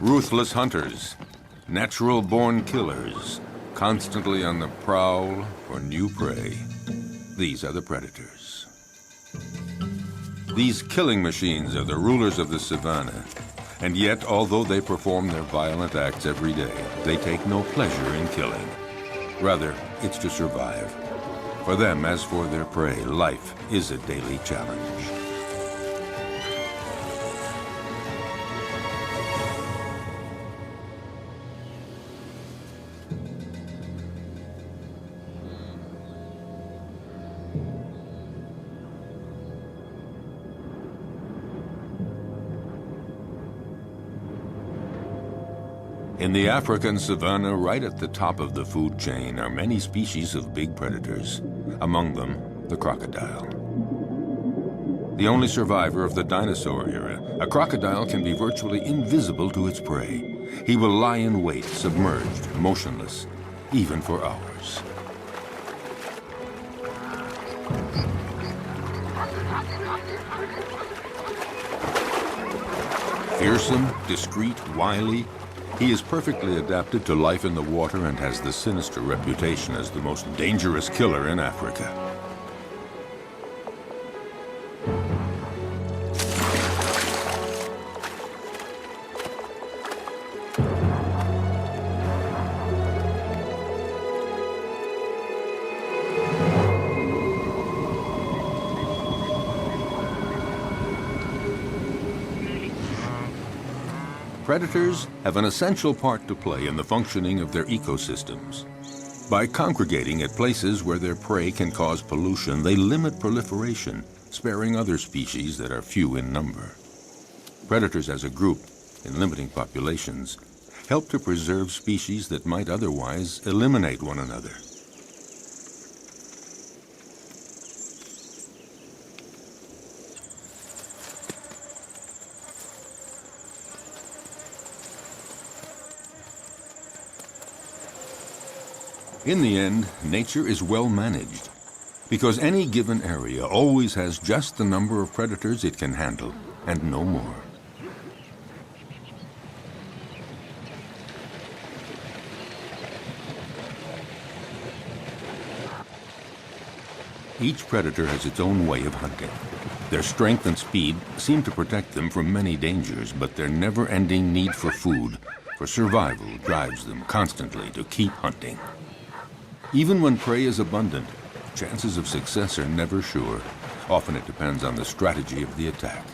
Ruthless hunters, natural-born killers, constantly on the prowl for new prey. These are the predators. These killing machines are the rulers of the savannah. And yet, although they perform their violent acts every day, they take no pleasure in killing. Rather, it's to survive. For them, as for their prey, life is a daily challenge. In the African savanna, right at the top of the food chain, are many species of big predators. Among them, the crocodile. The only survivor of the dinosaur era, a crocodile can be virtually invisible to its prey. He will lie in wait, submerged, motionless, even for hours. Fearsome, discreet, wily, he is perfectly adapted to life in the water and has the sinister reputation as the most dangerous killer in Africa. Predators have an essential part to play in the functioning of their ecosystems. By congregating at places where their prey can cause pollution, they limit proliferation, sparing other species that are few in number. Predators as a group, in limiting populations, help to preserve species that might otherwise eliminate one another. In the end, nature is well managed, because any given area always has just the number of predators it can handle, and no more. Each predator has its own way of hunting. Their strength and speed seem to protect them from many dangers, but their never-ending need for food, for survival, drives them constantly to keep hunting. Even when prey is abundant, chances of success are never sure. Often it depends on the strategy of the attack.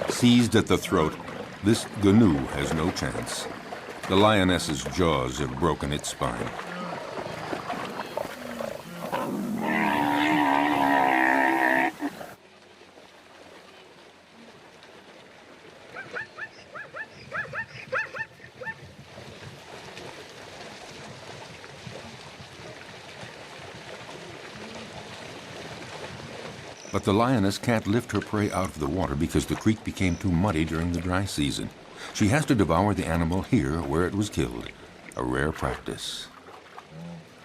Seized at the throat, this gnu has no chance. The lioness's jaws have broken its spine. But the lioness can't lift her prey out of the water because the creek became too muddy during the dry season. She has to devour the animal here where it was killed, a rare practice.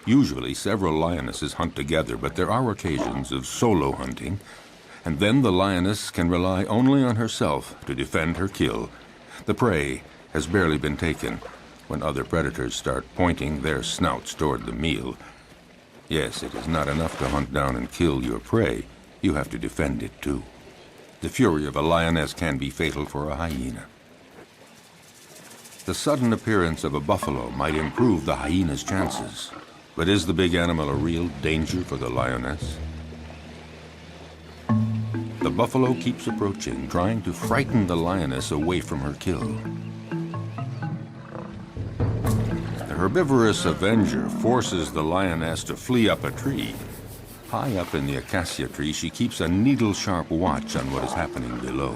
Usually several lionesses hunt together, but there are occasions of solo hunting, and then the lioness can rely only on herself to defend her kill. The prey has barely been taken when other predators start pointing their snouts toward the meal. Yes, it is not enough to hunt down and kill your prey. You have to defend it too. The fury of a lioness can be fatal for a hyena. The sudden appearance of a buffalo might improve the hyena's chances. But is the big animal a real danger for the lioness? The buffalo keeps approaching, trying to frighten the lioness away from her kill. The herbivorous avenger forces the lioness to flee up a tree. High up in the acacia tree, she keeps a needle-sharp watch on what is happening below.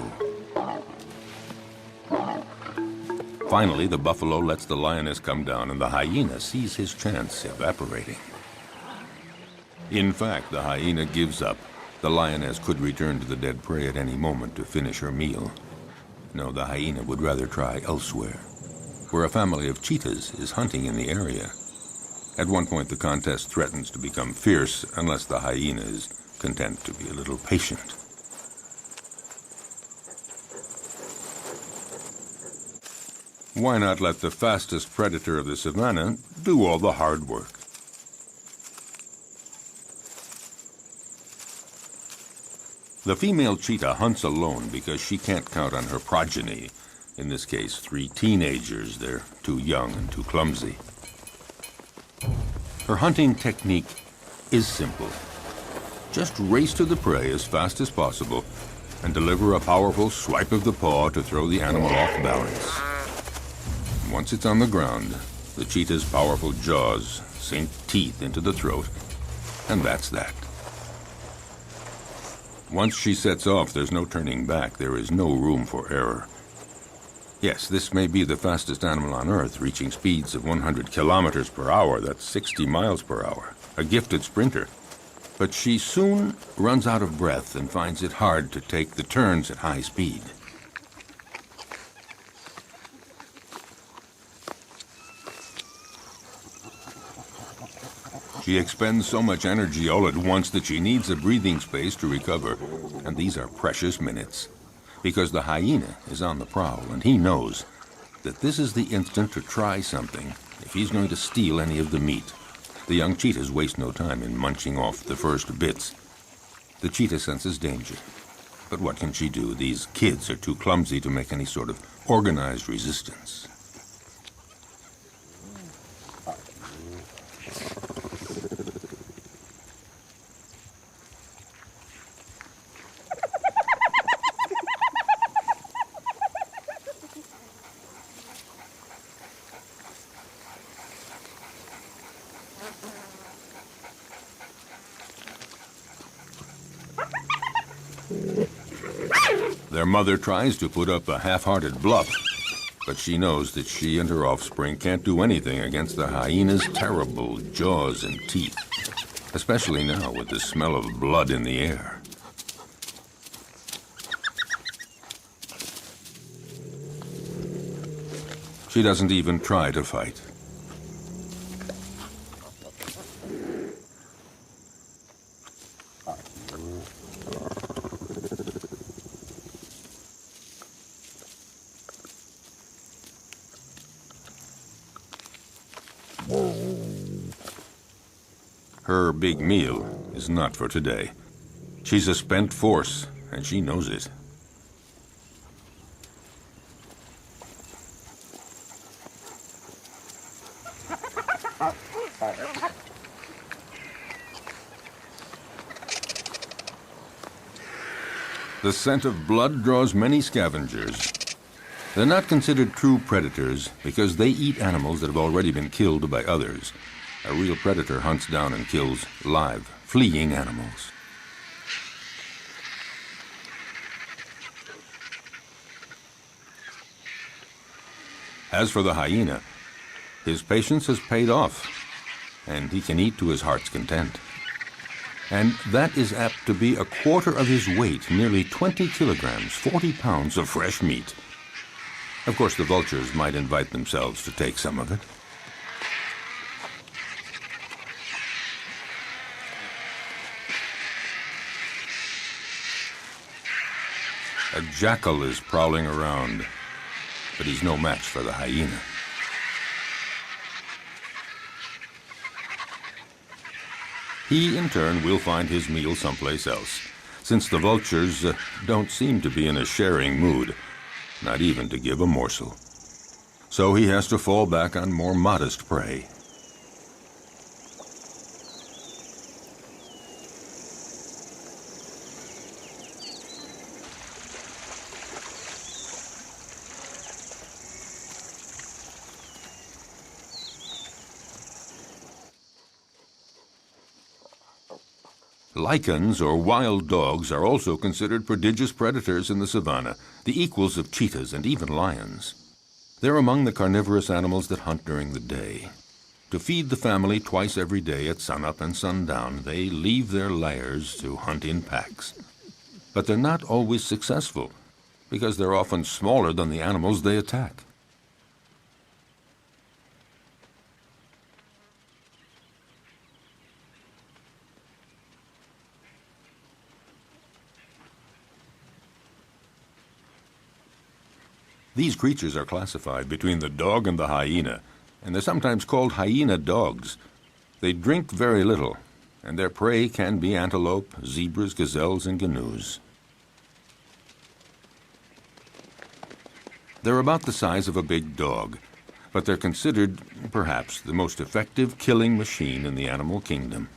Finally, the buffalo lets the lioness come down, and the hyena sees his chance evaporating. In fact, the hyena gives up. The lioness could return to the dead prey at any moment to finish her meal. No, the hyena would rather try elsewhere, where a family of cheetahs is hunting in the area. At one point, the contest threatens to become fierce unless the hyena is content to be a little patient. Why not let the fastest predator of the savannah do all the hard work? The female cheetah hunts alone because she can't count on her progeny. In this case, 3 teenagers. They're too young and too clumsy. Her hunting technique is simple. Just race to the prey as fast as possible and deliver a powerful swipe of the paw to throw the animal off balance. Once it's on the ground, the cheetah's powerful jaws sink teeth into the throat, and that's that. Once she sets off, there's no turning back. There is no room for error. Yes, this may be the fastest animal on Earth, reaching speeds of 100 kilometers per hour. That's 60 miles per hour. A gifted sprinter. But she soon runs out of breath and finds it hard to take the turns at high speed. She expends so much energy all at once that she needs a breathing space to recover, and these are precious minutes. Because the hyena is on the prowl, and he knows that this is the instant to try something if he's going to steal any of the meat. The young cheetahs waste no time in munching off the first bits. The cheetah senses danger. But what can she do? These kids are too clumsy to make any sort of organized resistance. Their mother tries to put up a half-hearted bluff, but she knows that she and her offspring can't do anything against the hyena's terrible jaws and teeth, especially now with the smell of blood in the air. She doesn't even try to fight. Her big meal is not for today. She's a spent force, and she knows it. The scent of blood draws many scavengers. They're not considered true predators because they eat animals that have already been killed by others. A real predator hunts down and kills live, fleeing animals. As for the hyena, his patience has paid off, and he can eat to his heart's content. And that is apt to be a quarter of his weight, nearly 20 kilograms, 40 pounds of fresh meat. Of course, the vultures might invite themselves to take some of it. A jackal is prowling around, but he's no match for the hyena. He, in turn, will find his meal someplace else, since the vultures don't seem to be in a sharing mood, not even to give a morsel. So he has to fall back on more modest prey. Lycans, or wild dogs, are also considered prodigious predators in the savanna, the equals of cheetahs and even lions. They're among the carnivorous animals that hunt during the day. To feed the family twice every day at sunup and sundown, they leave their lairs to hunt in packs. But they're not always successful, because they're often smaller than the animals they attack. These creatures are classified between the dog and the hyena, and they're sometimes called hyena dogs. They drink very little, and their prey can be antelope, zebras, gazelles, and gnus. They're about the size of a big dog, but they're considered, perhaps, the most effective killing machine in the animal kingdom.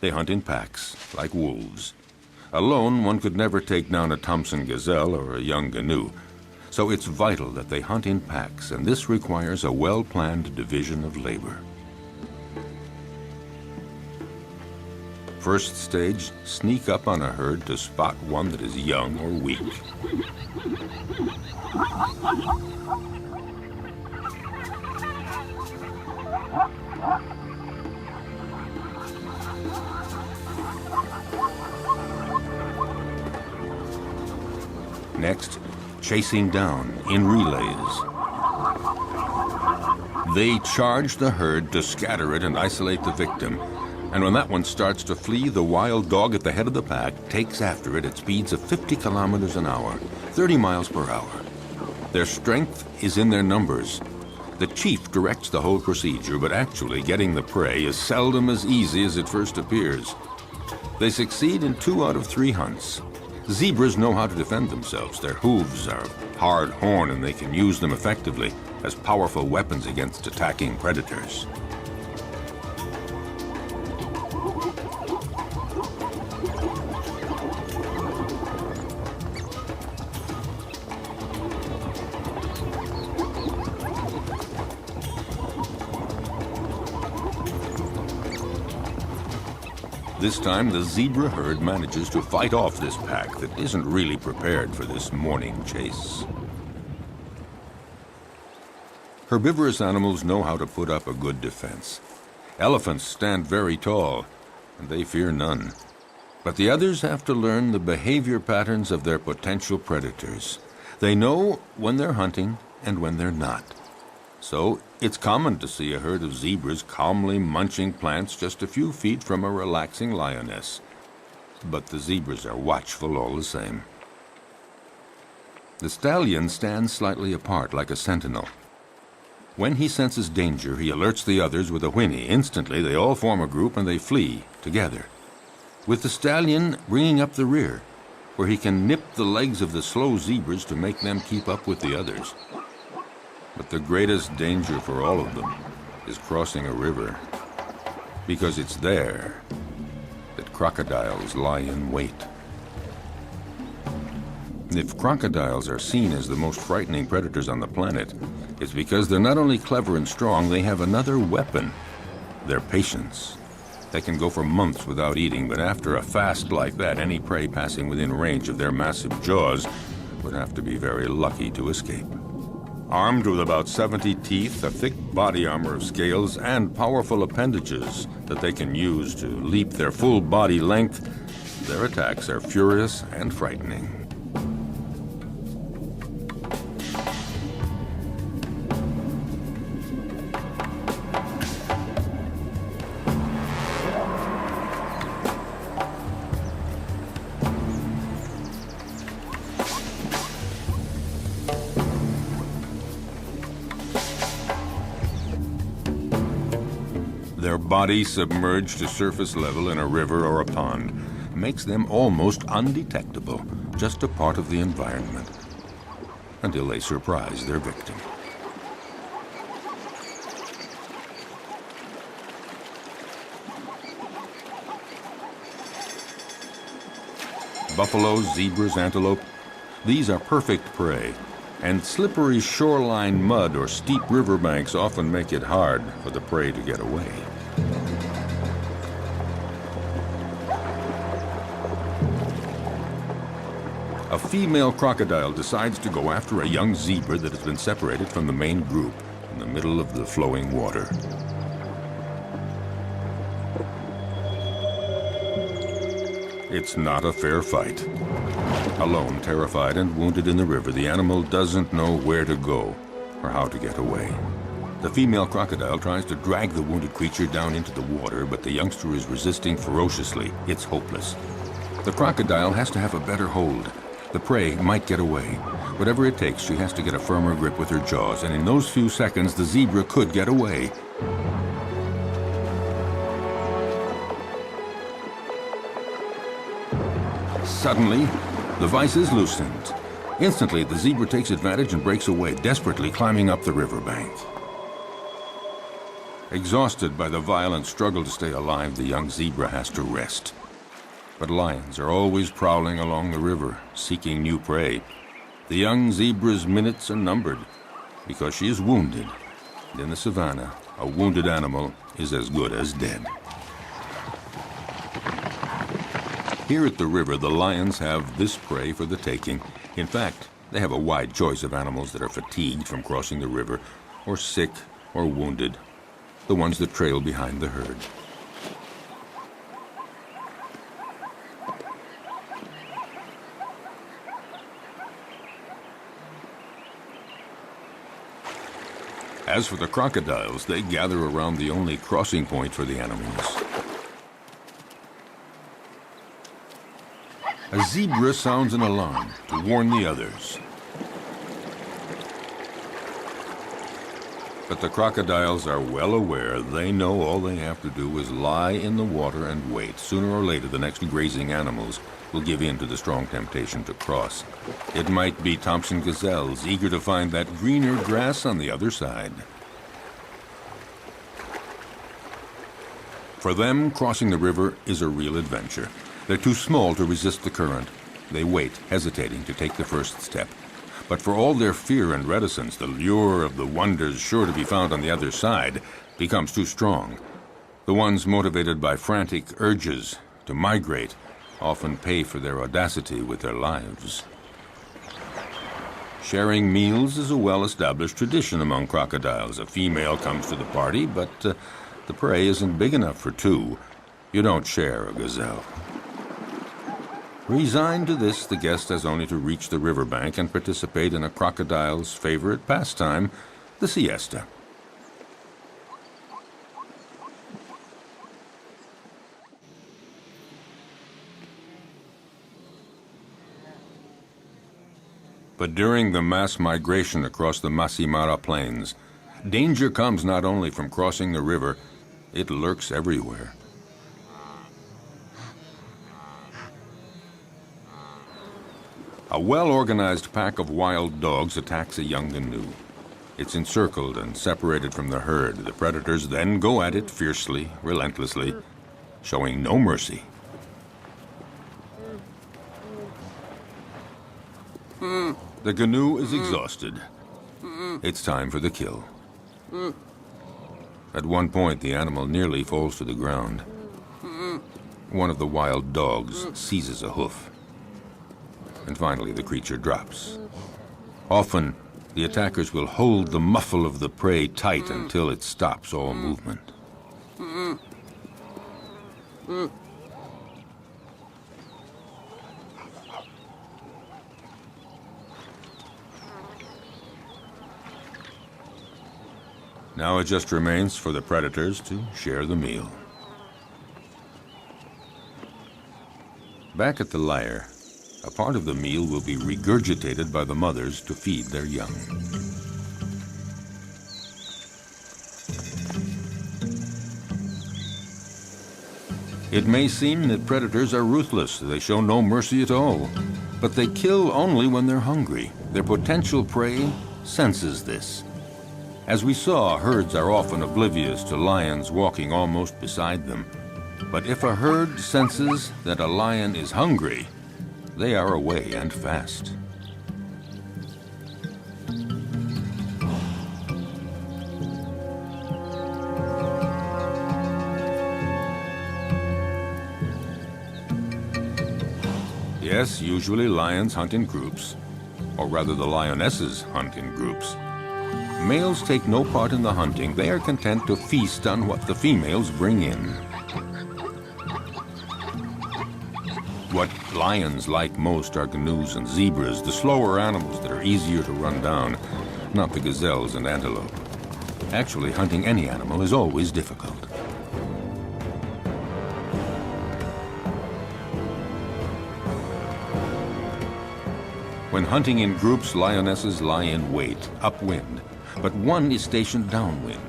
They hunt in packs, like wolves. Alone, one could never take down a Thompson gazelle or a young gnu, so it's vital that they hunt in packs, and this requires a well-planned division of labor. First stage, sneak up on a herd to spot one that is young or weak. Next, chasing down in relays. They charge the herd to scatter it and isolate the victim. And when that one starts to flee, the wild dog at the head of the pack takes after it at speeds of 50 kilometers an hour, 30 miles per hour. Their strength is in their numbers. The chief directs the whole procedure, but actually getting the prey is seldom as easy as it first appears. They succeed in 2 out of 3 hunts. Zebras know how to defend themselves. Their hooves are hard horn, and they can use them effectively as powerful weapons against attacking predators. This time, the zebra herd manages to fight off this pack that isn't really prepared for this morning chase. Herbivorous animals know how to put up a good defense. Elephants stand very tall, and they fear none. But the others have to learn the behavior patterns of their potential predators. They know when they're hunting and when they're not. So it's common to see a herd of zebras calmly munching plants just a few feet from a relaxing lioness. But the zebras are watchful all the same. The stallion stands slightly apart like a sentinel. When he senses danger, he alerts the others with a whinny. Instantly, they all form a group and they flee together, with the stallion bringing up the rear, where he can nip the legs of the slow zebras to make them keep up with the others. But the greatest danger for all of them is crossing a river, because it's there that crocodiles lie in wait. If crocodiles are seen as the most frightening predators on the planet, it's because they're not only clever and strong, they have another weapon: their patience. They can go for months without eating, but after a fast like that, any prey passing within range of their massive jaws would have to be very lucky to escape. Armed with about 70 teeth, a thick body armor of scales, and powerful appendages that they can use to leap their full body length, their attacks are furious and frightening. Their body submerged to surface level in a river or a pond makes them almost undetectable, just a part of the environment, until they surprise their victim. Buffalo, zebras, antelope, these are perfect prey. And slippery shoreline mud or steep riverbanks often make it hard for the prey to get away. A female crocodile decides to go after a young zebra that has been separated from the main group in the middle of the flowing water. It's not a fair fight. Alone, terrified and wounded in the river, the animal doesn't know where to go or how to get away. The female crocodile tries to drag the wounded creature down into the water, but the youngster is resisting ferociously. It's hopeless. The crocodile has to have a better hold. The prey might get away. Whatever it takes, she has to get a firmer grip with her jaws, and in those few seconds, the zebra could get away. Suddenly, the vise is loosened. Instantly, the zebra takes advantage and breaks away, desperately climbing up the riverbank. Exhausted by the violent struggle to stay alive, the young zebra has to rest. But lions are always prowling along the river, seeking new prey. The young zebra's minutes are numbered because she is wounded. And in the savannah, a wounded animal is as good as dead. Here at the river, the lions have this prey for the taking. In fact, they have a wide choice of animals that are fatigued from crossing the river, or sick, or wounded, the ones that trail behind the herd. As for the crocodiles, they gather around the only crossing point for the animals. A zebra sounds an alarm to warn the others. But the crocodiles are well aware. They know all they have to do is lie in the water and wait. Sooner or later, the next grazing animals will give in to the strong temptation to cross. It might be Thompson gazelles, eager to find that greener grass on the other side. For them, crossing the river is a real adventure. They're too small to resist the current. They wait, hesitating to take the first step. But for all their fear and reticence, the lure of the wonders sure to be found on the other side becomes too strong. The ones motivated by frantic urges to migrate often pay for their audacity with their lives. Sharing meals is a well-established tradition among crocodiles. A female comes to the party, but the prey isn't big enough for two. You don't share a gazelle. Resigned to this, the guest has only to reach the riverbank and participate in a crocodile's favorite pastime, the siesta. But during the mass migration across the Masimara Plains, danger comes not only from crossing the river, it lurks everywhere. A well-organized pack of wild dogs attacks a young canoe. It's encircled and separated from the herd. The predators then go at it fiercely, relentlessly, showing no mercy. The canoe is exhausted. It's time for the kill. At one point, the animal nearly falls to the ground. One of the wild dogs seizes a hoof. And finally, the creature drops. Often, the attackers will hold the muffle of the prey tight until it stops all movement. Now it just remains for the predators to share the meal. Back at the lair, a part of the meal will be regurgitated by the mothers to feed their young. It may seem that predators are ruthless. They show no mercy at all. But they kill only when they're hungry. Their potential prey senses this. As we saw, herds are often oblivious to lions walking almost beside them. But if a herd senses that a lion is hungry, they are away and fast. Yes, usually lions hunt in groups, or rather the lionesses hunt in groups. Males take no part in the hunting. They are content to feast on what the females bring in. What lions like most are canoes and zebras, the slower animals that are easier to run down, not the gazelles and antelope. Actually, hunting any animal is always difficult. When hunting in groups, lionesses lie in wait, upwind, but one is stationed downwind.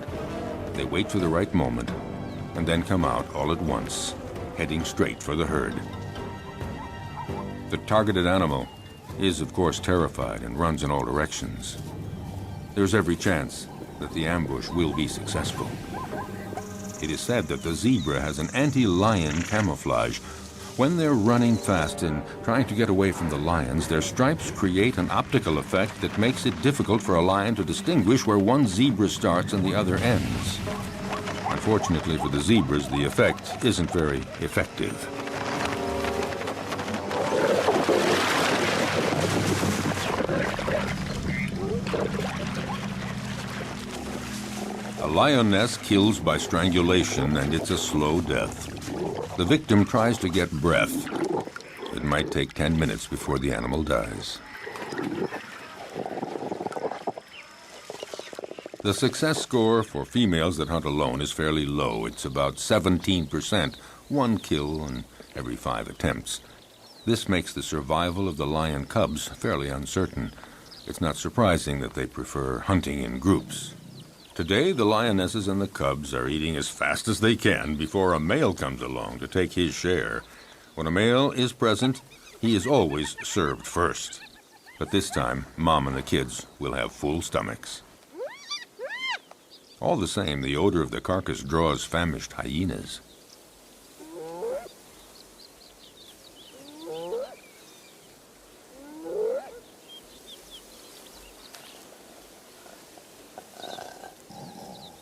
They wait for the right moment and then come out all at once, heading straight for the herd. The targeted animal is, of course, terrified and runs in all directions. There's every chance that the ambush will be successful. It is said that the zebra has an anti-lion camouflage. When they're running fast and trying to get away from the lions, their stripes create an optical effect that makes it difficult for a lion to distinguish where one zebra starts and the other ends. Unfortunately for the zebras, the effect isn't very effective. A lioness kills by strangulation, and it's a slow death. The victim tries to get breath. It might take 10 minutes before the animal dies. The success score for females that hunt alone is fairly low. It's about 17%, one kill in every 5 attempts. This makes the survival of the lion cubs fairly uncertain. It's not surprising that they prefer hunting in groups. Today, the lionesses and the cubs are eating as fast as they can before a male comes along to take his share. When a male is present, he is always served first. But this time, Mom and the kids will have full stomachs. All the same, the odor of the carcass draws famished hyenas.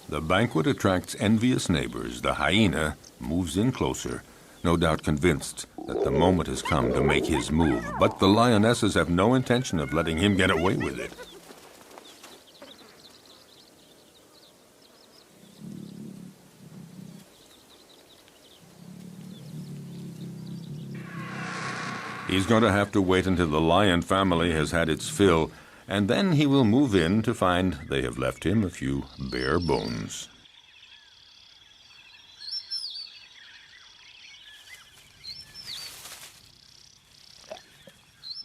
The banquet attracts envious neighbors. The hyena moves in closer, no doubt convinced that the moment has come to make his move. But the lionesses have no intention of letting him get away with it. He's going to have to wait until the lion family has had its fill, and then he will move in to find they have left him a few bare bones.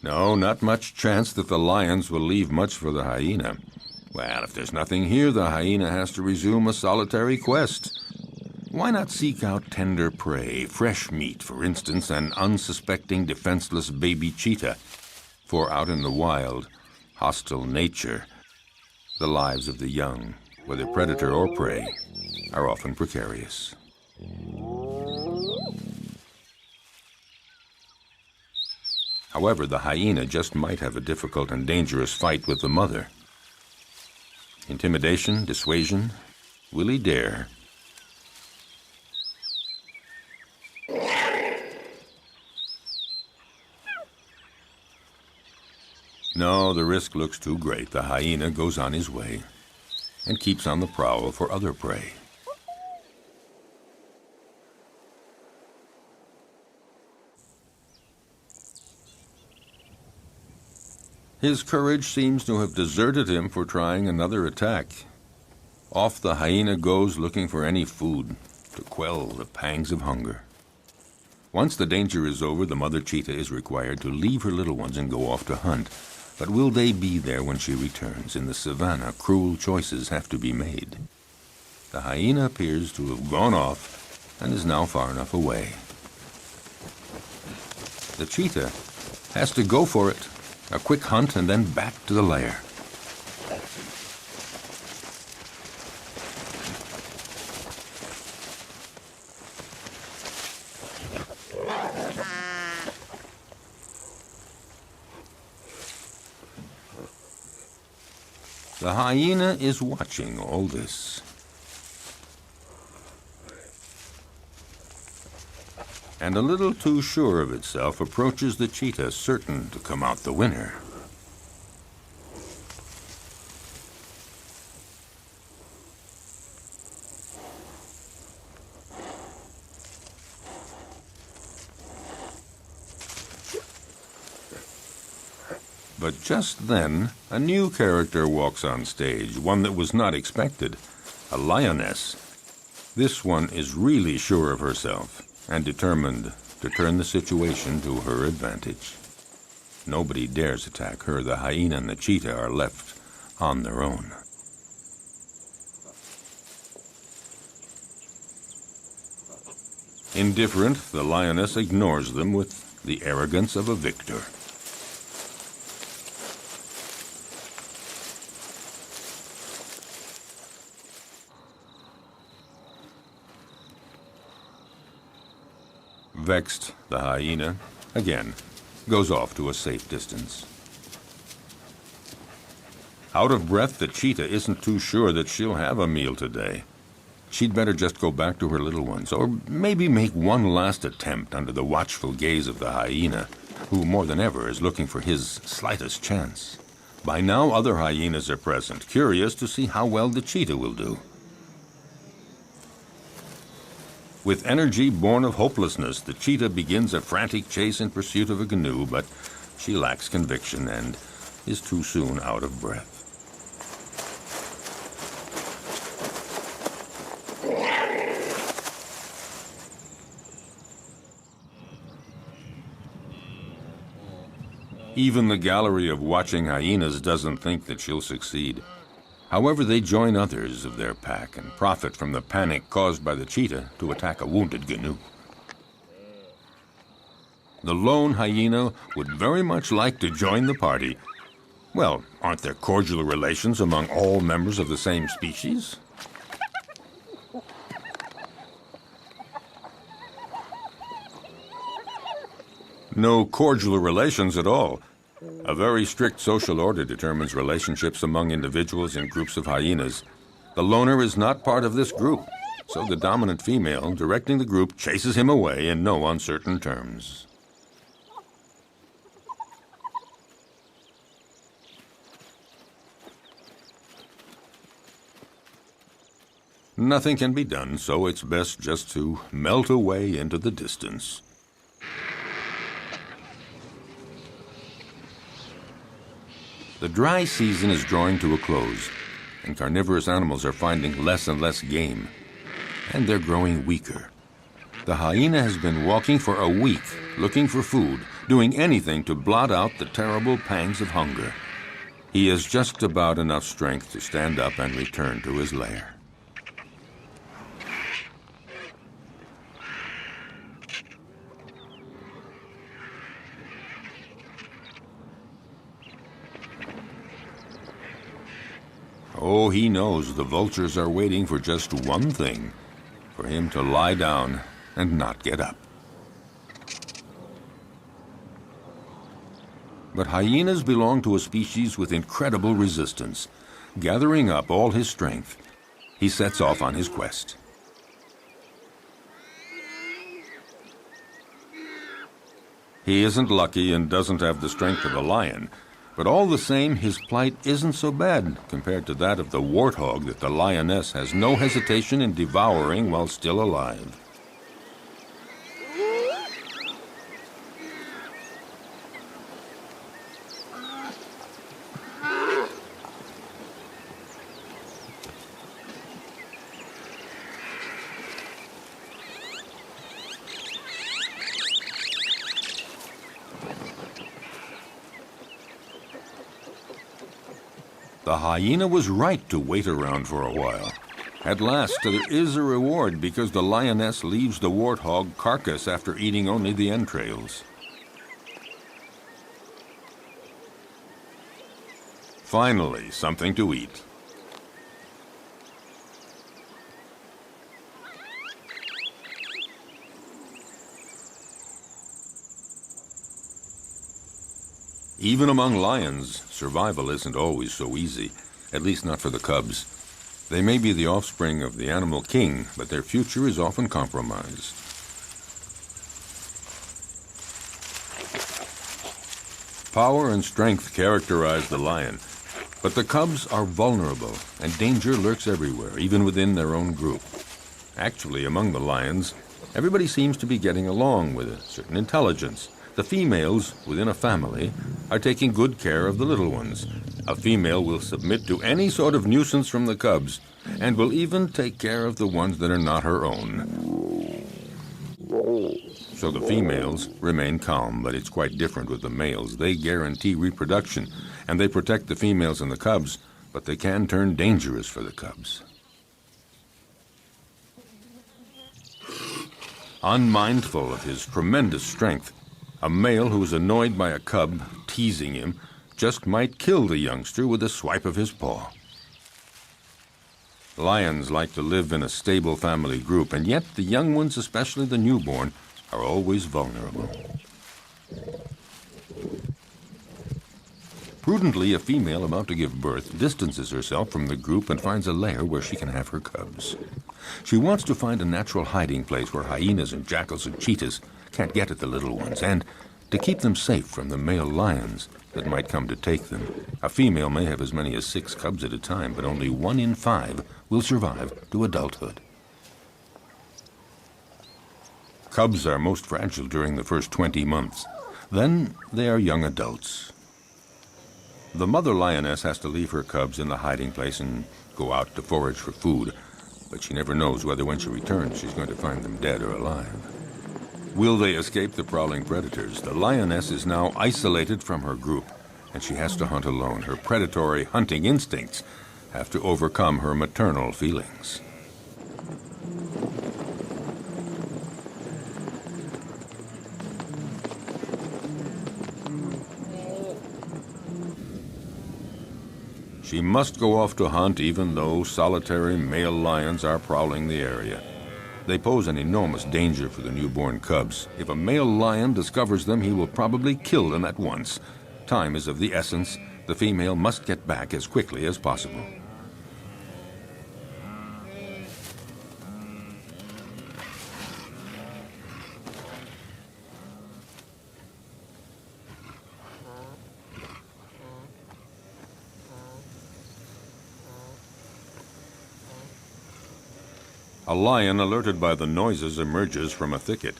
No, not much chance that the lions will leave much for the hyena. Well, if there's nothing here, the hyena has to resume a solitary quest. Why not seek out tender prey, fresh meat, for instance, an unsuspecting, defenseless baby cheetah? For out in the wild, hostile nature, the lives of the young, whether predator or prey, are often precarious. However, the hyena just might have a difficult and dangerous fight with the mother. Intimidation, dissuasion, will he dare? No, the risk looks too great. The hyena goes on his way and keeps on the prowl for other prey. His courage seems to have deserted him for trying another attack. Off the hyena goes looking for any food to quell the pangs of hunger. Once the danger is over, the mother cheetah is required to leave her little ones and go off to hunt. But will they be there when she returns? In the savannah, cruel choices have to be made. The hyena appears to have gone off and is now far enough away. The cheetah has to go for it. A quick hunt and then back to the lair. The hyena is watching all this. And a little too sure of itself, approaches the cheetah, certain to come out the winner. But just then, a new character walks on stage, one that was not expected, a lioness. This one is really sure of herself and determined to turn the situation to her advantage. Nobody dares attack her. The hyena and the cheetah are left on their own. Indifferent, the lioness ignores them with the arrogance of a victor. Vexed, the hyena, again, goes off to a safe distance. Out of breath, the cheetah isn't too sure that she'll have a meal today. She'd better just go back to her little ones, or maybe make one last attempt under the watchful gaze of the hyena, who more than ever is looking for his slightest chance. By now, other hyenas are present, curious to see how well the cheetah will do. With energy born of hopelessness, the cheetah begins a frantic chase in pursuit of a canoe, but she lacks conviction and is too soon out of breath. Even the gallery of watching hyenas doesn't think that she'll succeed. However, they join others of their pack and profit from the panic caused by the cheetah to attack a wounded canoe. The lone hyena would very much like to join the party. Well, aren't there cordial relations among all members of the same species? No cordial relations at all. A very strict social order determines relationships among individuals in groups of hyenas. The loner is not part of this group, so the dominant female directing the group chases him away in no uncertain terms. Nothing can be done, so it's best just to melt away into the distance. The dry season is drawing to a close, and carnivorous animals are finding less and less game, and they're growing weaker. The hyena has been walking for a week, looking for food, doing anything to blot out the terrible pangs of hunger. He has just about enough strength to stand up and return to his lair. Oh, he knows the vultures are waiting for just one thing, for him to lie down and not get up. But hyenas belong to a species with incredible resistance. Gathering up all his strength, he sets off on his quest. He isn't lucky and doesn't have the strength of a lion, but all the same, his plight isn't so bad compared to that of the warthog that the lioness has no hesitation in devouring while still alive. The hyena was right to wait around for a while. At last, there is a reward because the lioness leaves the warthog carcass after eating only the entrails. Finally, something to eat. Even among lions, survival isn't always so easy, at least not for the cubs. They may be the offspring of the animal king, but their future is often compromised. Power and strength characterize the lion, but the cubs are vulnerable, and danger lurks everywhere, even within their own group. Actually, among the lions, everybody seems to be getting along with a certain intelligence. The females within a family are taking good care of the little ones. A female will submit to any sort of nuisance from the cubs, and will even take care of the ones that are not her own. So the females remain calm, but it's quite different with the males. They guarantee reproduction, and they protect the females and the cubs, but they can turn dangerous for the cubs. Unmindful of his tremendous strength, a male who's annoyed by a cub teasing him just might kill the youngster with a swipe of his paw. Lions like to live in a stable family group, and yet the young ones, especially the newborn, are always vulnerable. Prudently, a female about to give birth distances herself from the group and finds a lair where she can have her cubs. She wants to find a natural hiding place where hyenas and jackals and cheetahs can't get at the little ones, and to keep them safe from the male lions that might come to take them. A female may have as many as 6 cubs at a time, but only 1 in 5 will survive to adulthood. Cubs are most fragile during the first 20 months. Then they are young adults. The mother lioness has to leave her cubs in the hiding place and go out to forage for food, but she never knows whether when she returns she's going to find them dead or alive. Will they escape the prowling predators? The lioness is now isolated from her group, and she has to hunt alone. Her predatory hunting instincts have to overcome her maternal feelings. She must go off to hunt even though solitary male lions are prowling the area. They pose an enormous danger for the newborn cubs. If a male lion discovers them, he will probably kill them at once. Time is of the essence. The female must get back as quickly as possible. A lion, alerted by the noises, emerges from a thicket.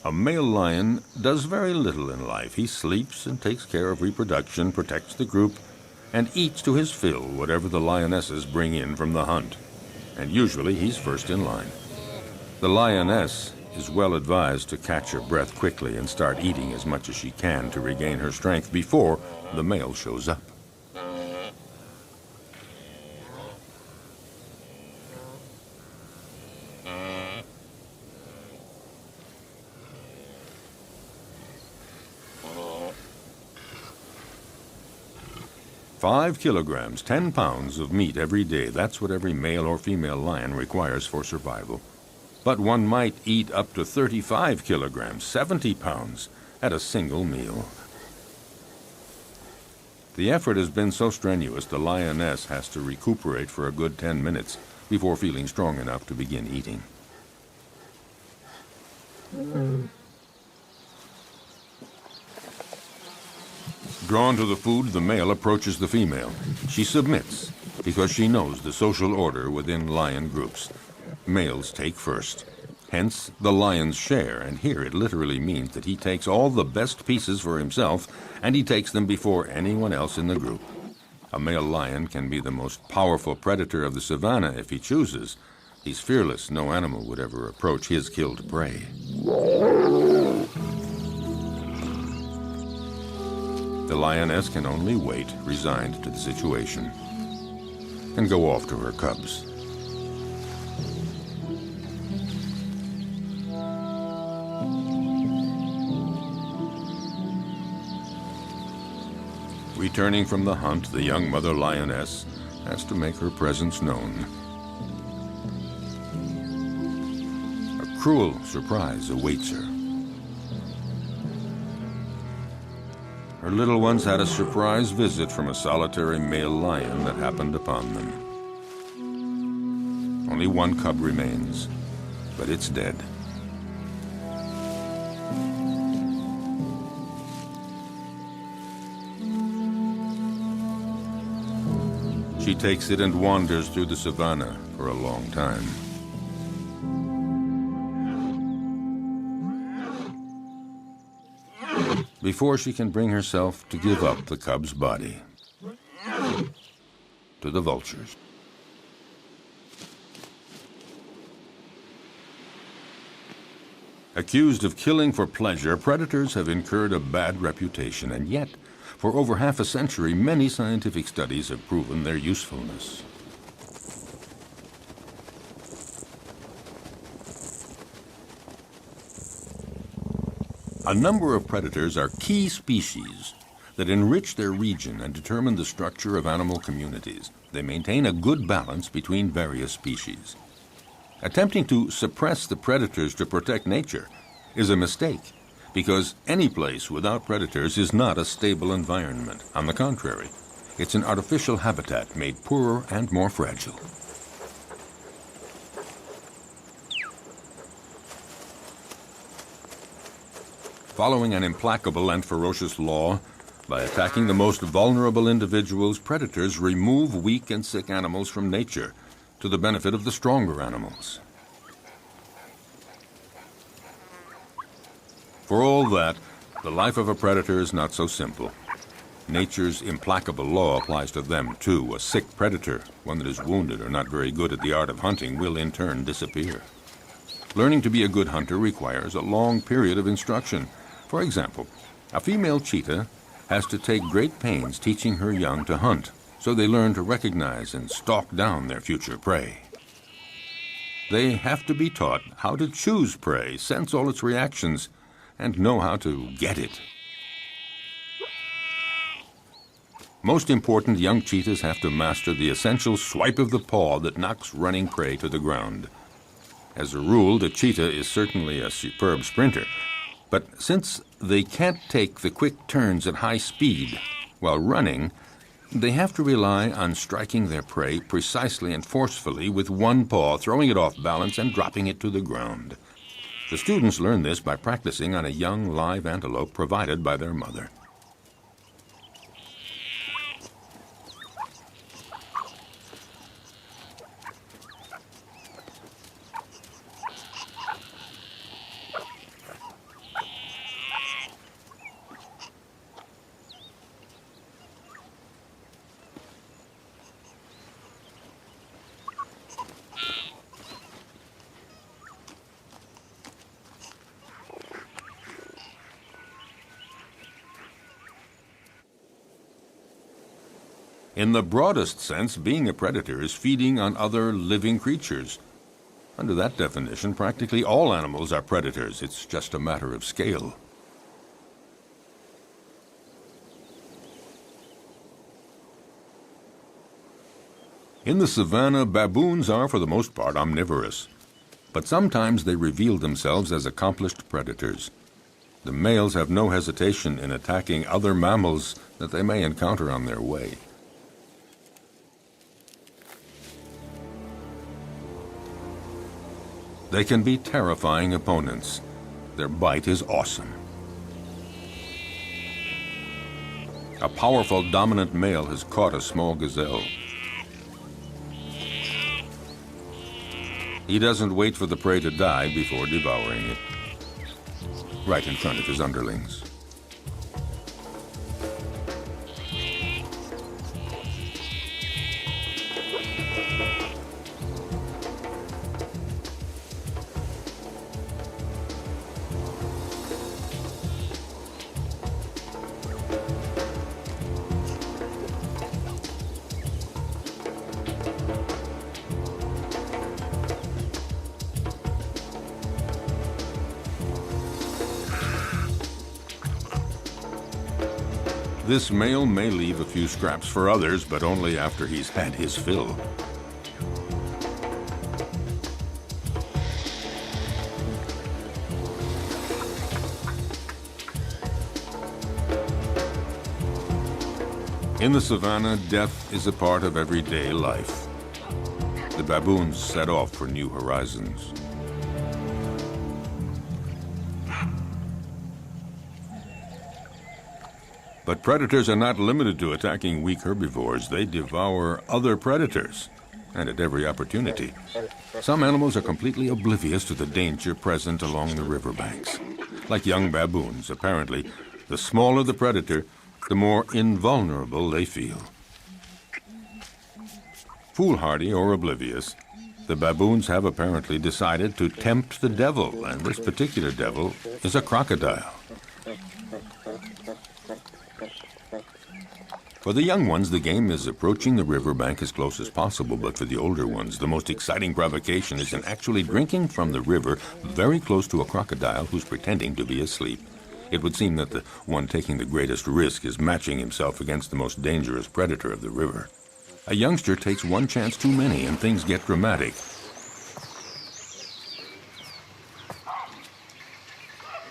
A male lion does very little in life. He sleeps and takes care of reproduction, protects the group, and eats to his fill whatever the lionesses bring in from the hunt. And usually he's first in line. The lioness is well advised to catch her breath quickly and start eating as much as she can to regain her strength before the male shows up. "5 kilograms, 10 pounds of meat every day. That's what every male or female lion requires for survival. But one might eat up to 35 kilograms, 70 pounds, at a single meal. The effort has been so strenuous, the lioness has to recuperate for a good 10 minutes before feeling strong enough to begin eating. Drawn to the food, the male approaches the female. She submits because she knows the social order within lion groups. Males take first. Hence the lion's share, and here it literally means that he takes all the best pieces for himself, and he takes them before anyone else in the group. A male lion can be the most powerful predator of the savannah if he chooses. He's fearless. No animal would ever approach his killed prey. The lioness can only wait, resigned to the situation, and go off to her cubs. Returning from the hunt, the young mother lioness has to make her presence known. A cruel surprise awaits her. Her little ones had a surprise visit from a solitary male lion that happened upon them. Only one cub remains, but it's dead. She takes it and wanders through the savannah for a long time. Before she can bring herself to give up the cub's body to the vultures. Accused of killing for pleasure, predators have incurred a bad reputation, and yet, for over half a century, many scientific studies have proven their usefulness. A number of predators are key species that enrich their region and determine the structure of animal communities. They maintain a good balance between various species. Attempting to suppress the predators to protect nature is a mistake, because any place without predators is not a stable environment. On the contrary, it's an artificial habitat made poorer and more fragile. Following an implacable and ferocious law, by attacking the most vulnerable individuals, predators remove weak and sick animals from nature to the benefit of the stronger animals. For all that, the life of a predator is not so simple. Nature's implacable law applies to them too. A sick predator, one that is wounded or not very good at the art of hunting, will in turn disappear. Learning to be a good hunter requires a long period of instruction. For example, a female cheetah has to take great pains teaching her young to hunt, so they learn to recognize and stalk down their future prey. They have to be taught how to choose prey, sense all its reactions, and know how to get it. Most important, young cheetahs have to master the essential swipe of the paw that knocks running prey to the ground. As a rule, the cheetah is certainly a superb sprinter, but since they can't take the quick turns at high speed while running, they have to rely on striking their prey precisely and forcefully with one paw, throwing it off balance and dropping it to the ground. The students learn this by practicing on a young live antelope provided by their mother. In the broadest sense, being a predator is feeding on other living creatures. Under that definition, practically all animals are predators. It's just a matter of scale. In the savannah, baboons are for the most part omnivorous, but sometimes they reveal themselves as accomplished predators. The males have no hesitation in attacking other mammals that they may encounter on their way. They can be terrifying opponents. Their bite is awesome. A powerful dominant male has caught a small gazelle. He doesn't wait for the prey to die before devouring it, right in front of his underlings. This male may leave a few scraps for others, but only after he's had his fill. In the savannah, death is a part of everyday life. The baboons set off for new horizons. But predators are not limited to attacking weak herbivores. They devour other predators, and at every opportunity. Some animals are completely oblivious to the danger present along the riverbanks. Like young baboons, apparently, the smaller the predator, the more invulnerable they feel. Foolhardy or oblivious, The baboons have apparently decided to tempt the devil, and this particular devil is a crocodile. For the young ones, the game is approaching the riverbank as close as possible, but for the older ones, the most exciting provocation is in actually drinking from the river very close to a crocodile who's pretending to be asleep. It would seem that the one taking the greatest risk is matching himself against the most dangerous predator of the river. A youngster takes one chance too many and things get dramatic.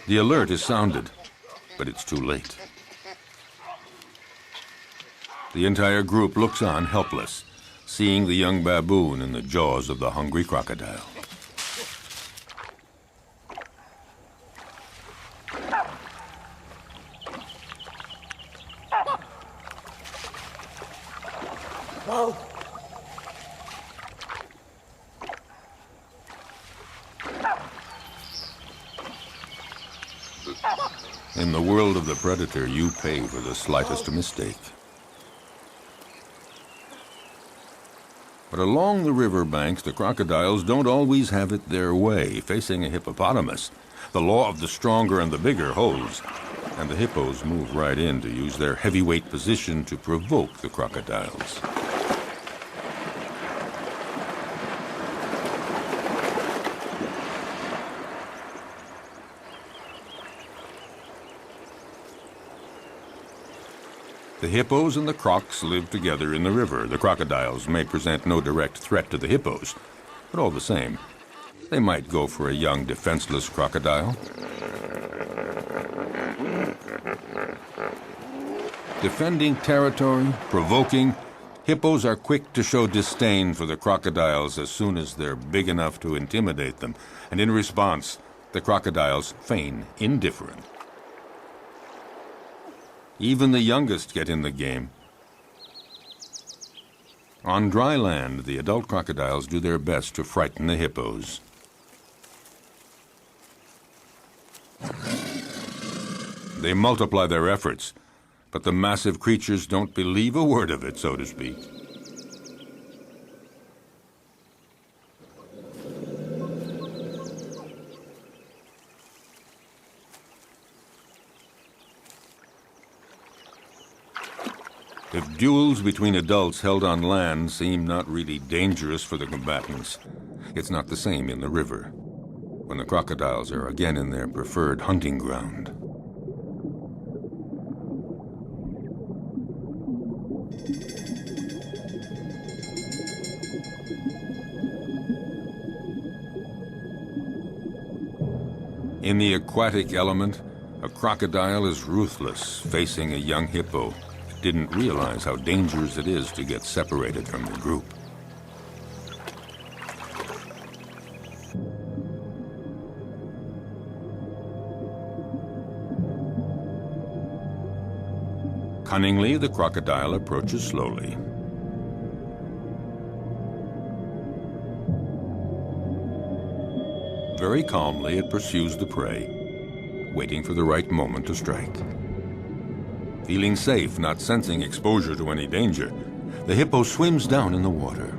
The alert is sounded, but it's too late. The entire group looks on helpless, seeing the young baboon in the jaws of the hungry crocodile. In the world of the predator, you pay for the slightest mistake. But along the river banks, the crocodiles don't always have it their way. Facing a hippopotamus, the law of the stronger and the bigger holds, and the hippos move right in to use their heavyweight position to provoke the crocodiles. The hippos and the crocs live together in the river. The crocodiles may present no direct threat to the hippos, but all the same, they might go for a young, defenseless crocodile. Defending territory, provoking, hippos are quick to show disdain for the crocodiles as soon as they're big enough to intimidate them, and in response, the crocodiles feign indifferent. Even the youngest get in the game. On dry land, the adult crocodiles do their best to frighten the hippos. They multiply their efforts, but the massive creatures don't believe a word of it, so to speak. If duels between adults held on land seem not really dangerous for the combatants, it's not the same in the river, when the crocodiles are again in their preferred hunting ground. In the aquatic element, a crocodile is ruthless, facing a young hippo. Didn't realize how dangerous it is to get separated from the group. Cunningly, the crocodile approaches slowly. Very calmly, it pursues the prey, waiting for the right moment to strike. Feeling safe, not sensing exposure to any danger, the hippo swims down in the water.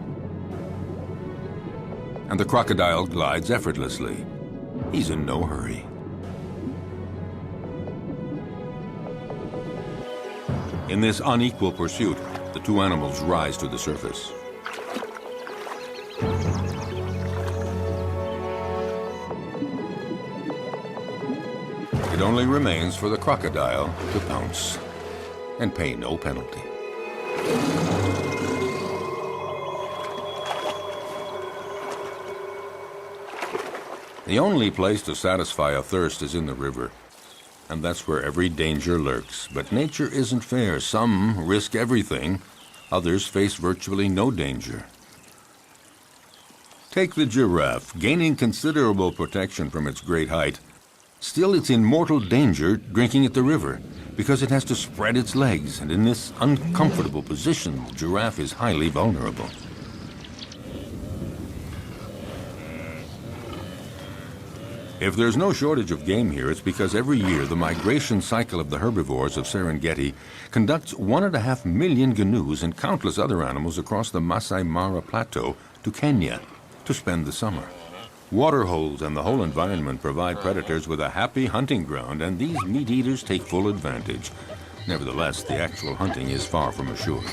And the crocodile glides effortlessly. He's in no hurry. In this unequal pursuit, the two animals rise to the surface. It only remains for the crocodile to pounce and pay no penalty. The only place to satisfy a thirst is in the river, and that's where every danger lurks. But nature isn't fair. Some risk everything, others face virtually no danger. Take the giraffe, gaining considerable protection from its great height. Still, it's in mortal danger drinking at the river, because it has to spread its legs, and in this uncomfortable position, the giraffe is highly vulnerable. If there's no shortage of game here, it's because every year the migration cycle of the herbivores of Serengeti conducts 1.5 million gnus and countless other animals across the Masai Mara Plateau to Kenya. to spend the summer. Water holes and the whole environment provide predators with a happy hunting ground, and these meat eaters take full advantage. Nevertheless, the actual hunting is far from assured.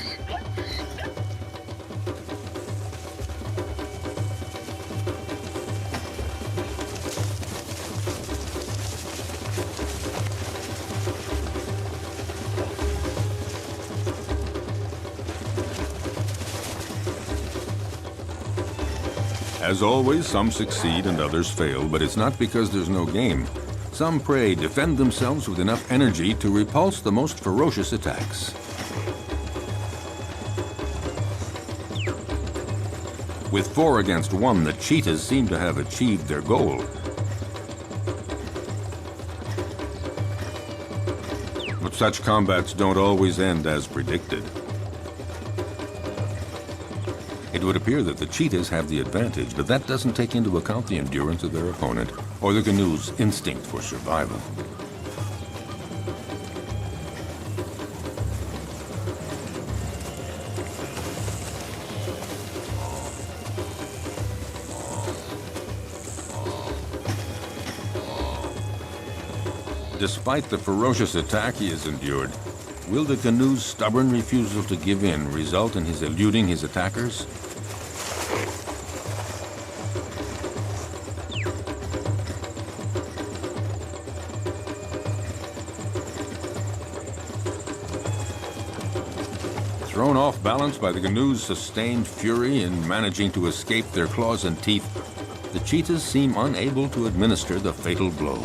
As always, some succeed and others fail, but it's not because there's no game. Some prey defend themselves with enough energy to repulse the most ferocious attacks. With 4 against 1, the cheetahs seem to have achieved their goal. But such combats don't always end as predicted. It would appear that the cheetahs have the advantage, but that doesn't take into account the endurance of their opponent or the canoe's instinct for survival. Despite the ferocious attack he has endured, will the canoe's stubborn refusal to give in result in his eluding his attackers? Thrown off balance by the canoe's sustained fury in managing to escape their claws and teeth, the cheetahs seem unable to administer the fatal blow.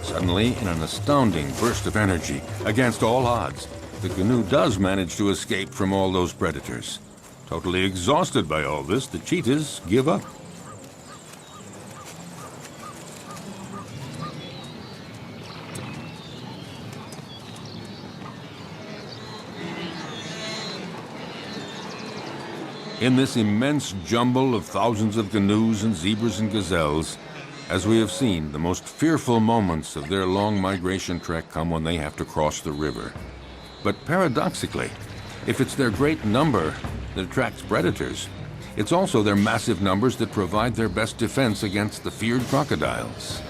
Suddenly, in an astounding burst of energy, against all odds, the canoe does manage to escape from all those predators. Totally exhausted by all this, the cheetahs give up. In this immense jumble of thousands of canoes and zebras and gazelles, as we have seen, the most fearful moments of their long migration trek come when they have to cross the river. But paradoxically, if it's their great number that attracts predators, it's also their massive numbers that provide their best defense against the feared crocodiles.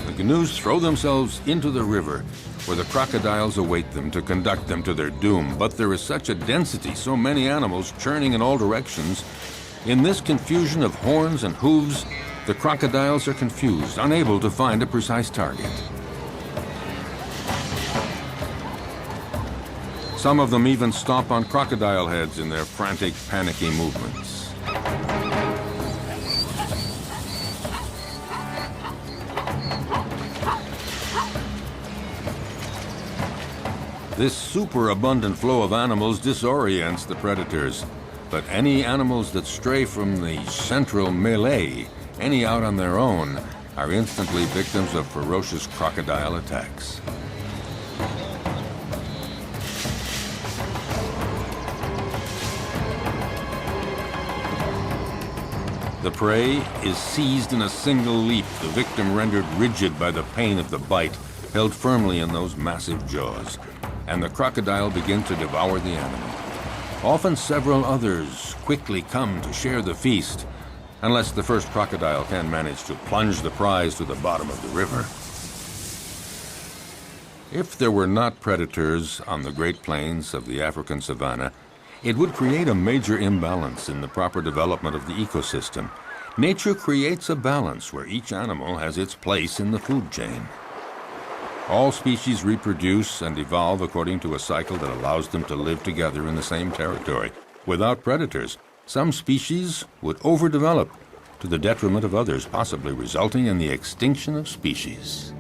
The canoes throw themselves into the river, where the crocodiles await them to conduct them to their doom. But there is such a density, so many animals churning in all directions. In this confusion of horns and hooves, the crocodiles are confused, unable to find a precise target. Some of them even stomp on crocodile heads in their frantic, panicky movements. This superabundant flow of animals disorients the predators, but any animals that stray from the central melee, any out on their own, are instantly victims of ferocious crocodile attacks. The prey is seized in a single leap, the victim rendered rigid by the pain of the bite, held firmly in those massive jaws, and the crocodile begins to devour the animal. Often several others quickly come to share the feast, unless the first crocodile can manage to plunge the prize to the bottom of the river. If there were not predators on the Great Plains of the African savanna, it would create a major imbalance in the proper development of the ecosystem. Nature creates a balance where each animal has its place in the food chain. All species reproduce and evolve according to a cycle that allows them to live together in the same territory. Without predators, some species would overdevelop to the detriment of others, possibly resulting in the extinction of species.